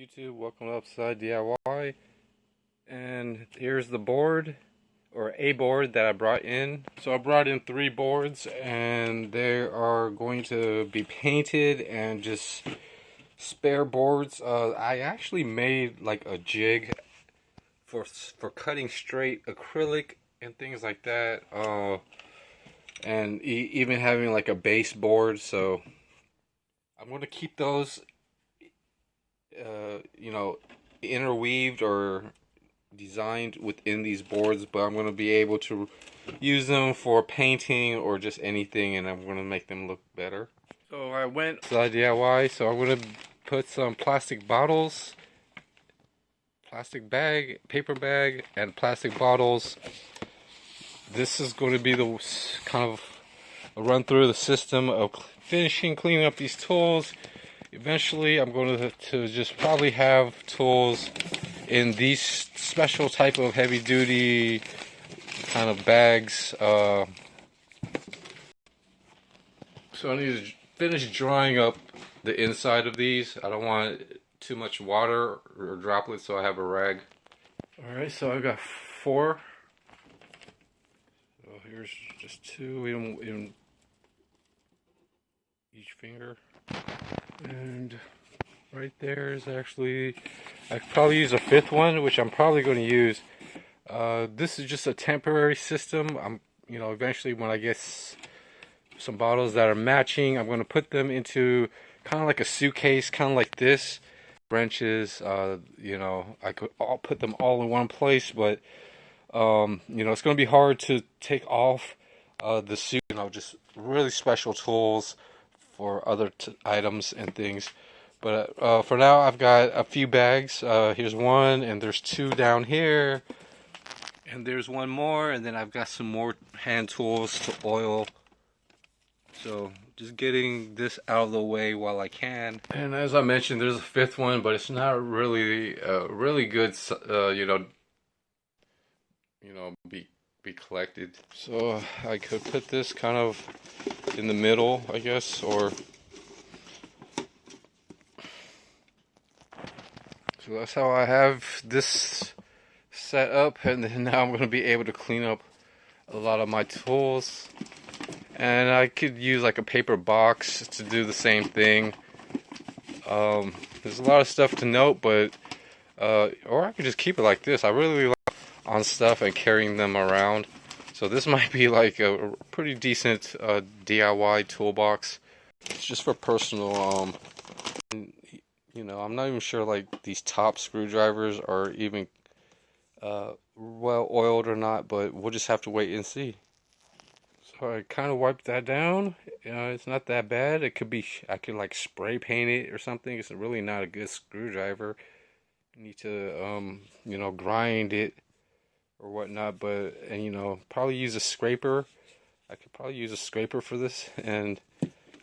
YouTube, welcome to Upside DIY. And here's the board, or a board that I brought in. So I brought in 3 boards, and they are going to be painted and just spare boards. I actually made like a jig for cutting straight acrylic and things like that. And even having like a base board. So I'm going to keep those interweaved or designed within these boards, but I'm going to be able to use them for painting or just anything, and I'm going to make them look better. So I went to DIY, so I'm going to put some plastic bottles, plastic bag, paper bag, and plastic bottles. This is going to be the kind of a run through the system of cleaning up these tools. Eventually, I'm going to just probably have tools in these special type of heavy-duty kind of bags. So I need to finish drying up the inside of these. I don't want too much water or droplets, so I have a rag. Alright, so I've got 4. So here's just 2 in each finger. And right there is actually, I could probably use a 5th one, which I'm probably going to use. This is just a temporary system. Eventually when I get some bottles that are matching, I'm going to put them into kind of like a suitcase, kind of like this. Wrenches, I could put them all in one place, but it's going to be hard to take off the suit. Just really special tools for other items and things. But for now, I've got a few bags. Here's one, and there's 2 down here, and there's one more, and then I've got some more hand tools to oil. So just getting this out of the way while I can. And as I mentioned, there's a 5th one, but it's not really really good. Be collected. So I could put this kind of in the middle, I guess, or so that's how I have this set up, and then now I'm going to be able to clean up a lot of my tools. And I could use like a paper box to do the same thing. There's a lot of stuff to note, but or I could just keep it like this. I really like on stuff and carrying them around. So this might be like a pretty decent DIY toolbox. It's just for personal. I'm not even sure like these top screwdrivers are even well oiled or not, but we'll just have to wait and see. So I kind of wiped that down. It's not that bad. It could be, I could like spray paint it or something. It's really not a good screwdriver. You need to grind it or whatnot, but probably use a scraper. I could probably use a scraper for this and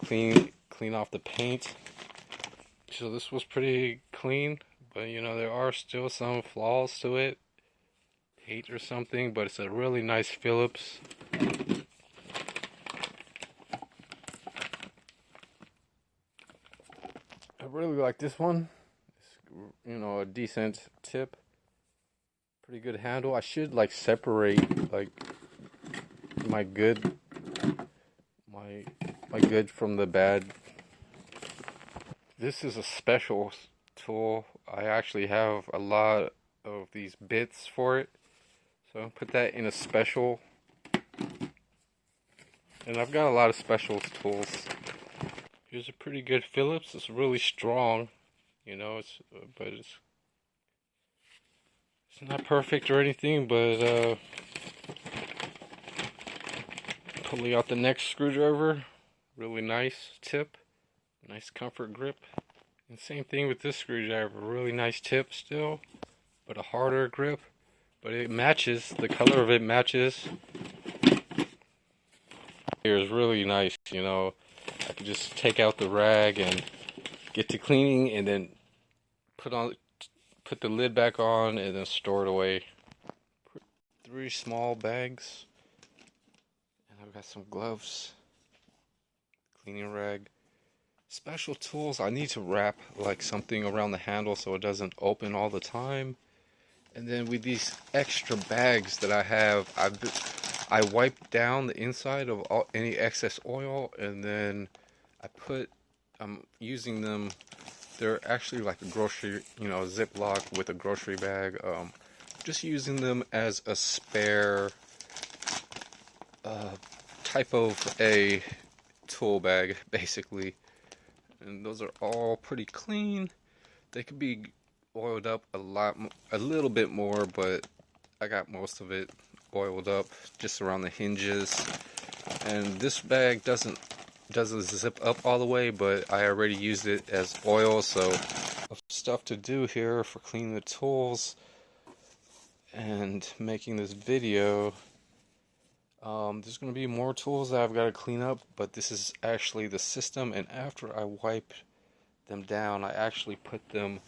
clean off the paint. So this was pretty clean, but there are still some flaws to it, paint or something, but it's a really nice Phillips. I really like this one. It's, a decent tip. Pretty good handle. I should like separate like my good from the bad. This is a special tool. I actually have a lot of these bits for it. So I'll put that in a special. And I've got a lot of special tools. Here's a pretty good Phillips. It's really strong. But it's not perfect or anything, but pulling out the next screwdriver, really nice tip, nice comfort grip. And same thing with this screwdriver, really nice tip still, but a harder grip. But it matches, the color of it matches. Here is really nice, I could just take out the rag and get to cleaning, and then put the lid back on, and then store it away. 3 small bags, and I've got some gloves, cleaning rag, Special tools, I need to wrap like something around the handle so it doesn't open all the time. And then with these extra bags that I have, I wipe down the inside of any excess oil, and then I'm using them. They're actually like a grocery, Ziploc with a grocery bag. Just using them as a spare type of a tool bag, basically. And those are all pretty clean. They could be oiled up a little bit more, but I got most of it oiled up just around the hinges. And this bag doesn't zip up all the way, but I already used it as oil, so stuff to do here for cleaning the tools and making this video. There's going to be more tools that I've got to clean up, but this is actually the system, and after I wipe them down, I actually put them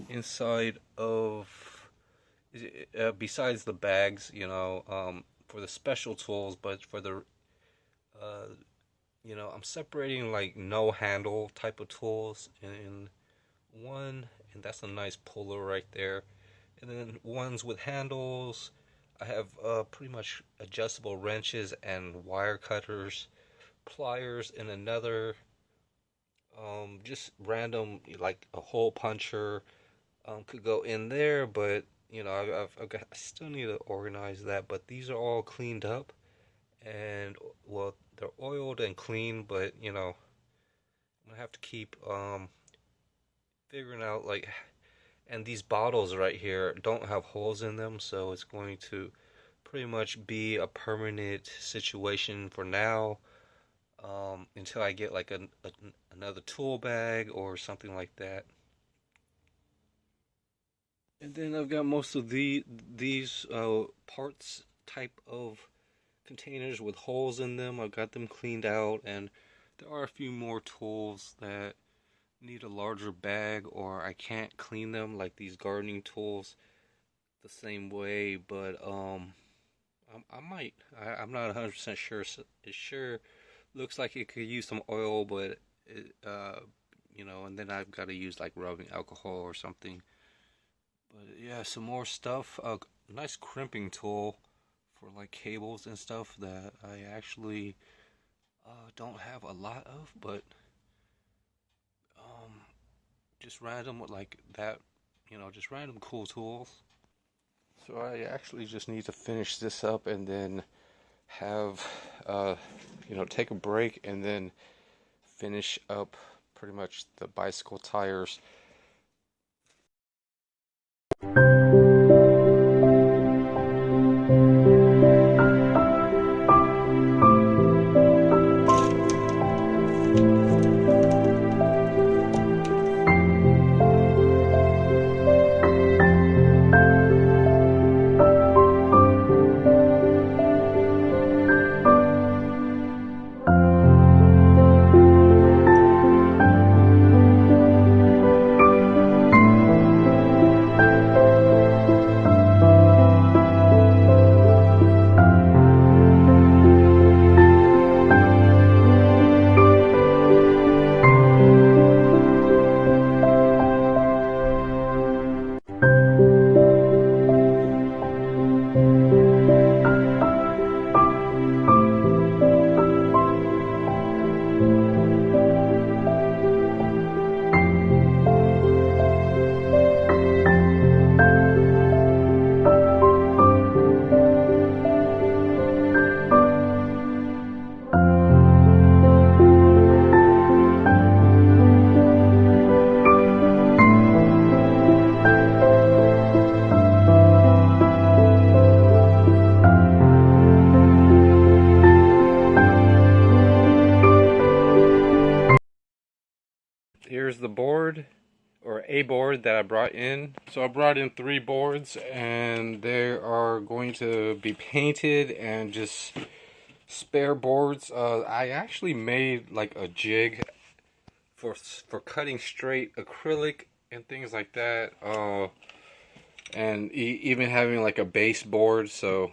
inside of, besides the bags, for the special tools, but for the, I'm separating like no handle type of tools in one, and that's a nice puller right there. And then ones with handles, I have pretty much adjustable wrenches and wire cutters, pliers in another, just random like a hole puncher could go in there, but I still need to organize that. But these are all cleaned up, and well, they're oiled and clean, but I'm gonna have to keep figuring out like. And these bottles right here don't have holes in them, so it's going to pretty much be a permanent situation for now, until I get like another tool bag or something like that. And then I've got most of these parts type of containers with holes in them. I've got them cleaned out, and there are a few more tools that need a larger bag, or I can't clean them, like these gardening tools the same way, but I might. I'm not 100% sure. It sure looks like it could use some oil, but and then I've got to use like rubbing alcohol or something. But yeah, some more stuff. A nice crimping tool for like cables and stuff that I actually don't have a lot of, but just random like that, just random cool tools. So I actually just need to finish this up and then have, take a break and then finish up pretty much the bicycle tires. Here's the board, or a board that I brought in. So I brought in 3 boards, and they are going to be painted and just spare boards. I actually made like a jig for cutting straight acrylic and things like that, and even having like a base board. So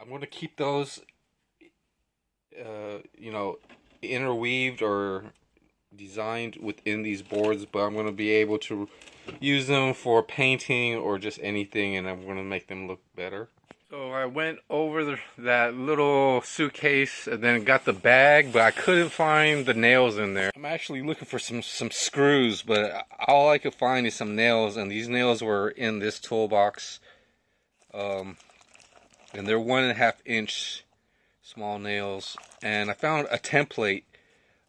I'm going to keep those interweaved or designed within these boards, but I'm going to be able to use them for painting or just anything, and I'm going to make them look better. So I went over that little suitcase and then got the bag, but I couldn't find the nails in there. I'm actually looking for some screws, but all I could find is some nails, and these nails were in this toolbox. And they're 1.5 inch small nails. And I found a template.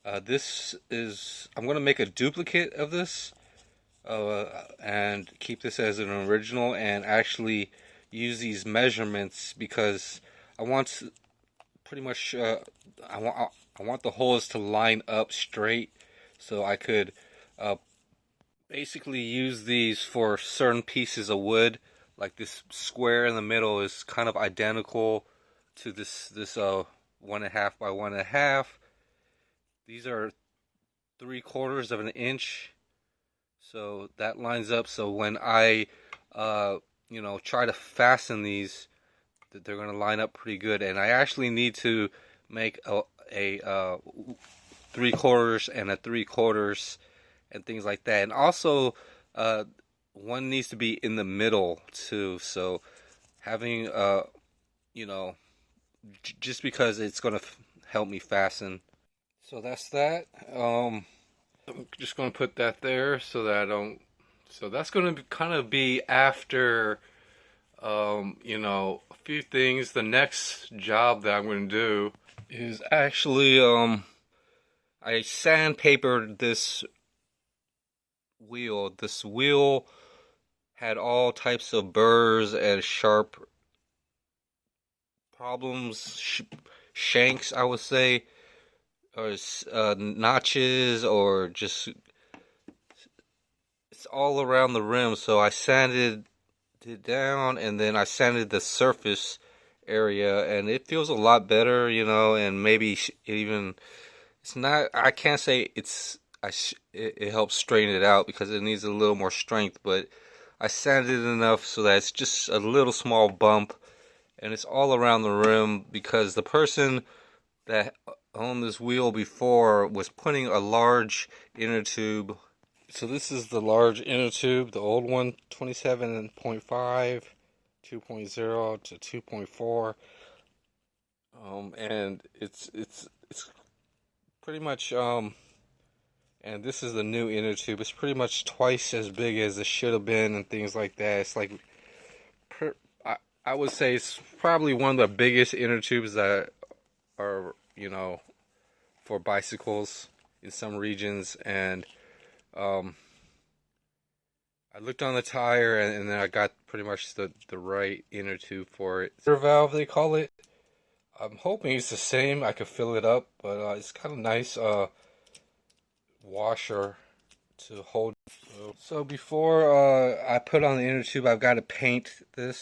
I'm going to make a duplicate of this and keep this as an original, and actually use these measurements because I want pretty much I want the holes to line up straight, so I could basically use these for certain pieces of wood. Like this square in the middle is kind of identical to this 1.5 by 1.5. These are 3/4 of an inch, so that lines up. So when I try to fasten these, that they're going to line up pretty good. And I actually need to make a 3/4 and a 3/4 and things like that. And also, one needs to be in the middle too. So having just because it's going to help me fasten. So that's that. I'm just going to put that there so that I don't. So that's going to kind of be after, a few things. The next job that I'm going to do is actually, I sandpapered this wheel. This wheel had all types of burrs and sharp problems, shanks, I would say, or notches, or just it's all around the rim. So I sanded it down, and then I sanded the surface area, and it feels a lot better, and maybe even it's not. I can't say it helps straighten it out because it needs a little more strength, but I sanded it enough so that it's just a little small bump, and it's all around the rim because the person that owned this wheel before was putting a large inner tube. So this is the large inner tube, the old one, 27.5, 2.0 to 2.4, and it's pretty much and this is the new inner tube. It's pretty much twice as big as it should have been and things like that. It's like I would say it's probably one of the biggest inner tubes that are for bicycles in some regions. And I looked on the tire, and then I got pretty much the right inner tube for it. Valve, they call it. I'm hoping it's the same. I could fill it up, but it's kind of nice washer to hold. So before I put on the inner tube, I've got to paint this.